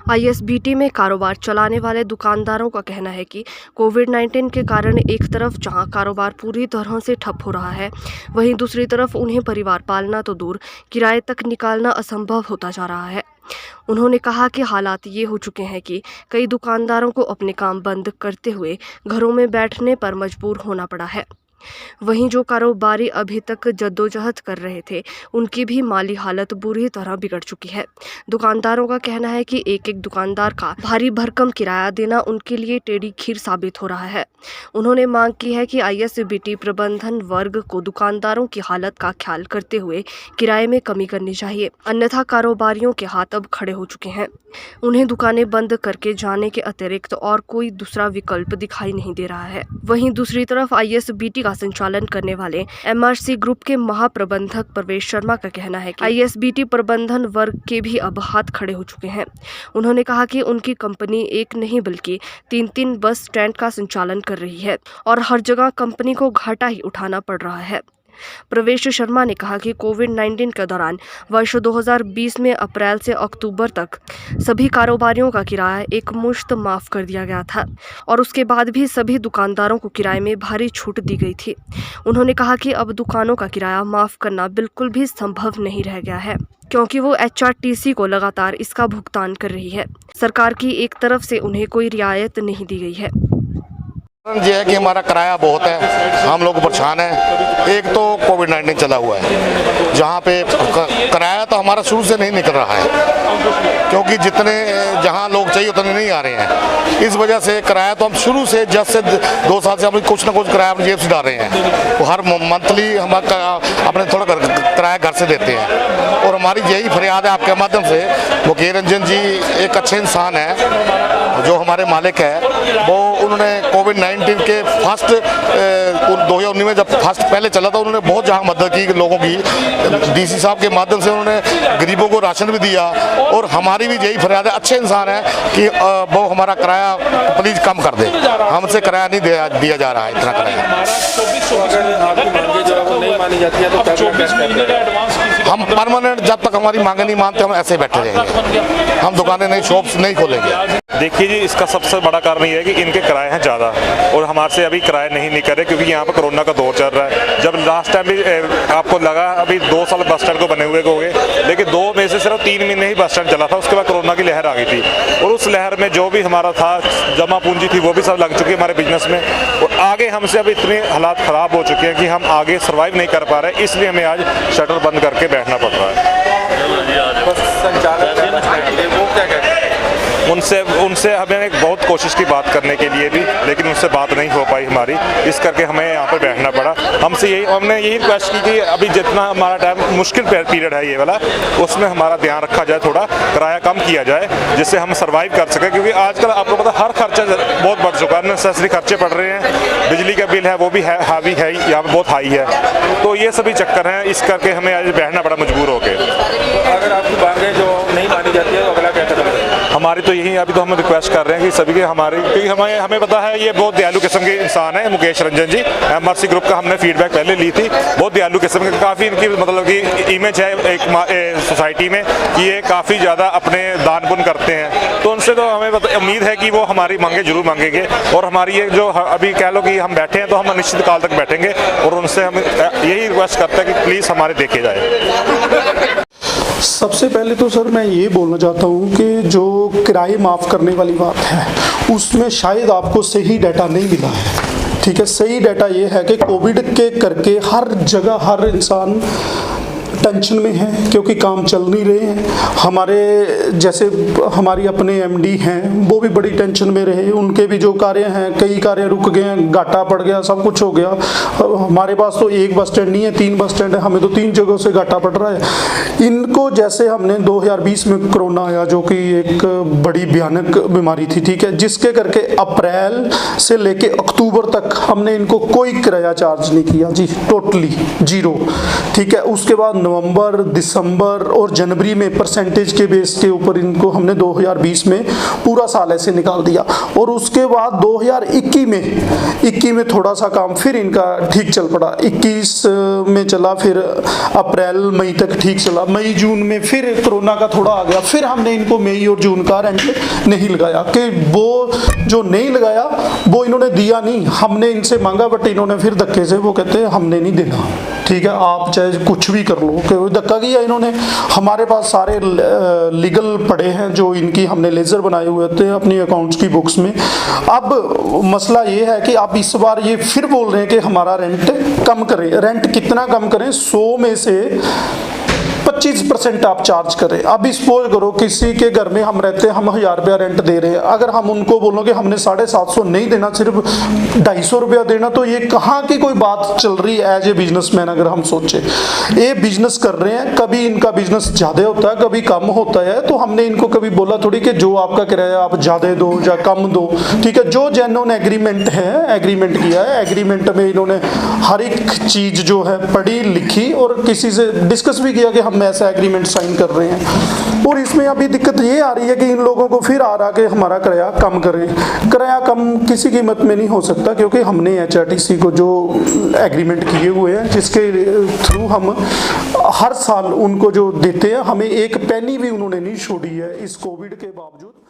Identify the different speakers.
Speaker 1: ISBT में कारोबार चलाने वाले दुकानदारों का कहना है कि कोविड-19 के कारण एक तरफ जहां कारोबार पूरी तरह से ठप हो रहा है, वहीं दूसरी तरफ उन्हें परिवार पालना तो दूर, किराए तक निकालना असंभव होता जा रहा है। उन्होंने कहा कि हालात ये हो चुके हैं कि कई दुकानदारों को अपने काम बंद करते हुए घरों में बैठने पर मजबूर होना पड़ा है। वहीं जो कारोबारी अभी तक जद्दोजहद कर रहे थे, उनकी भी माली हालत बुरी तरह बिगड़ चुकी है। दुकानदारों का कहना है कि एक एक दुकानदार का भारी भरकम किराया देना उनके लिए टेढ़ी खीर साबित हो रहा है। उन्होंने मांग की है कि आईएसबीटी प्रबंधन वर्ग को दुकानदारों की हालत का ख्याल करते हुए किराए में कमी करनी चाहिए, अन्यथा कारोबारियों के हाथ अब खड़े हो चुके हैं। उन्हें दुकानें बंद करके जाने के अतिरिक्त और कोई दूसरा विकल्प दिखाई नहीं दे रहा है। वहीं दूसरी तरफ आईएसबीटी का संचालन करने वाले एमआरसी ग्रुप के महाप्रबंधक प्रवेश शर्मा का कहना है कि आईएसबीटी प्रबंधन वर्ग के भी अब हाथ खड़े हो चुके हैं। उन्होंने कहा कि उनकी कंपनी एक नहीं बल्कि 3-3 बस स्टैंड का संचालन कर रही है और हर जगह कंपनी को घाटा ही उठाना पड़ रहा है। प्रवेश शर्मा ने कहा कि कोविड-19 के दौरान वर्ष 2020 में अप्रैल से अक्टूबर तक सभी कारोबारियों का किराया एकमुश्त माफ कर दिया गया था और उसके बाद भी सभी दुकानदारों को किराए में भारी छूट दी गई थी। उन्होंने कहा कि अब दुकानों का किराया माफ करना बिल्कुल भी संभव नहीं रह गया है, क्योंकि वो एचआरटीसी को लगातार इसका भुगतान कर रही है। सरकार की एक तरफ से उन्हें कोई रियायत नहीं दी गई है।
Speaker 2: ये है कि हमारा किराया बहुत है, हम लोग परेशान हैं। एक तो कोविड-19 चला हुआ है, जहाँ पे किराया तो हमारा शुरू से नहीं निकल रहा है, क्योंकि जितने जहाँ लोग चाहिए उतने नहीं आ रहे हैं। इस वजह से किराया तो हम शुरू से जब से 2 साल से हम कुछ ना कुछ किराया अपनी जेब से डाल रहे हैं। तो हर मंथली हम अपने थोड़ा किराया घर से देते हैं और हमारी यही फरियाद है आपके माध्यम से। मुकेश रंजन जी एक अच्छे इंसान है, जो हमारे मालिक है, वो उन्होंने कोविड-19 के फर्स्ट 2019 में जब फर्स्ट पहले चला था, उन्होंने बहुत जहाँ मदद की लोगों की। डीसी साहब के माध्यम से उन्होंने गरीबों को राशन भी दिया और हमारी भी यही फरियाद है, अच्छे इंसान है, कि वो हमारा किराया प्लीज कम कर दे। हमसे किराया नहीं दिया जा रहा है इतना किराया। हम परमानेंट जब तक हमारी मांगे नहीं मानते हम ऐसे बैठे रहेंगे, हम दुकानें नहीं, शॉप्स नहीं खोलेंगे।
Speaker 3: देखिए जी, इसका सबसे बड़ा कारण ये है कि इनके किराए हैं ज़्यादा और हमारे से अभी किराए नहीं निकल रहे, क्योंकि यहाँ पर कोरोना का दौर चल रहा है। जब लास्ट टाइम भी आपको लगा अभी 2 साल बस स्टैंड को बने हुए हो गए, लेकिन 2 में से सिर्फ 3 महीने ही बस स्टैंड चला था, उसके बाद कोरोना की लहर आ गई थी और उस लहर में जो भी हमारा था जमा पूंजी थी वो भी सब लग चुकी है हमारे बिजनेस में और आगे हमसे अभी इतने हालात ख़राब हो चुके हैं कि हम आगे सर्वाइव नहीं कर पा रहे, इसलिए हमें आज शटर बंद करके बैठना पड़ रहा है। उनसे हमें बहुत कोशिश की बात करने के लिए भी, लेकिन उनसे बात नहीं हो पाई हमारी, इस करके हमें यहाँ पर बैठना पड़ा। हमने यही रिक्वेस्ट की कि अभी जितना हमारा टाइम मुश्किल पीरियड है ये वाला, उसमें हमारा ध्यान रखा जाए, थोड़ा किराया कम किया जाए, जिससे हम सर्वाइव कर सकें, क्योंकि आजकल आपको पता हर खर्चा बहुत बढ़ चुका है, नेसेसरी खर्चे बढ़ रहे हैं। बिजली का बिल है वो भी है, हावी है, यहाँ पर बहुत हाई है, तो ये सभी चक्कर हैं, इस करके हमें आज बैठना पड़ा मजबूर होकर।
Speaker 4: अगर आपकी मांगें जो नहीं मानी जाती है तो अगला क्या कदम है?
Speaker 3: हमारी तो यही अभी तो हम रिक्वेस्ट कर रहे हैं कि सभी के हमारे, क्योंकि हमें पता है ये बहुत दयालु किस्म के इंसान है मुकेश रंजन जी। एमआरसी ग्रुप का हमने फीडबैक पहले ली थी, बहुत दयालु किस्म के, काफ़ी इनकी मतलब कि इमेज है एक सोसाइटी में कि ये काफ़ी ज़्यादा अपने दान पुण्य करते हैं, तो उनसे तो हमें उम्मीद है कि वो हमारी मांगे जरूर मांगेंगे और हमारी ये जो अभी कह लो कि हम बैठे हैं तो हम निश्चित काल तक बैठेंगे और उनसे हम यही रिक्वेस्ट करते हैं कि प्लीज़ हमारे देखे जाए।
Speaker 5: सबसे पहले तो सर मैं ये बोलना चाहता हूँ कि जो किराए माफ़ करने वाली बात है, उसमें शायद आपको सही डाटा नहीं मिला है। ठीक है, सही डाटा ये है कि कोविड के करके हर जगह हर इंसान टेंशन में है, क्योंकि काम चल नहीं रहे हैं। हमारे जैसे हमारी अपने एमडी हैं, वो भी बड़ी टेंशन में रहे, उनके भी जो कार्य हैं, कई कार्य रुक गए हैं, घाटा पड़ गया, सब कुछ हो गया। हमारे पास तो एक बस स्टैंड नहीं है, 3 बस स्टैंड है, हमें तो 3 जगहों से घाटा पड़ रहा है। इनको जैसे हमने 2020 में कोरोना आया, जो कि एक बड़ी भयानक बीमारी थी, ठीक है, जिसके करके अप्रैल से लेके अक्टूबर तक हमने इनको कोई किराया चार्ज नहीं किया जी, टोटली 0। ठीक है, उसके बाद नवंबर, दिसंबर और जनवरी में परसेंटेज के बेस के ऊपर इनको हमने 2020 में पूरा साल ऐसे निकाल दिया। और उसके बाद 2021 में थोड़ा सा काम फिर इनका ठीक चल पड़ा, 21 में चला, फिर अप्रैल मई तक ठीक चला, मई जून में फिर कोरोना का थोड़ा आ गया, फिर हमने इनको मई और जून का रेंट नहीं लगाया कि वो जो नहीं लगाया वो इन्होंने दिया नहीं, हमने इनसे मांगा बट इन्होंने फिर धक्के से वो कहते हैं हमने नहीं देना। ठीक है, आप चाहे कुछ भी कर लो, कि धक्का किया इन्होंने। हमारे पास सारे लीगल पड़े हैं जो इनकी हमने लेजर बनाए हुए थे अपनी अकाउंट्स की बुक्स में। अब मसला ये है कि आप इस बार ये फिर बोल रहे हैं कि हमारा रेंट कम करें। रेंट कितना कम करें? 100 में से 25% आप चार्ज करें। अब सपोज करो किसी के घर में हम रहते हैं, हम 1000 रुपया रेंट दे रहे हैं, अगर हम उनको बोलोगे हमने 750 नहीं देना, सिर्फ 250 रुपया देना, तो ये कहाँ की कोई बात चल रही है? एज ए बिजनेसमैन अगर हम सोचे, ये बिजनेस कर रहे हैं, कभी इनका बिजनेस ज़्यादा होता है, कभी कम होता है, तो हमने इनको कभी बोला थोड़ी कि जो आपका किराया आप ज़्यादा दो या कम दो। ठीक है, जो जेन्युइन एग्रीमेंट है, एग्रीमेंट किया है, एग्रीमेंट में इन्होंने हर एक चीज़ जो है पढ़ी लिखी और किसी से डिस्कस भी किया कि हम ऐसा एग्रीमेंट साइन कर रहे हैं। और इसमें अभी दिक्कत ये आ रही है कि इन लोगों को फिर आ रहा कि हमारा किराया कम करें। किराया कम किसी कीमत में नहीं हो सकता, क्योंकि हमने HRTC को जो एग्रीमेंट किए हुए हैं, जिसके थ्रू हम हर साल उनको जो देते हैं, हमें एक पेनी भी उन्होंने नहीं छोड़ी है इस कोविड के बावजूद।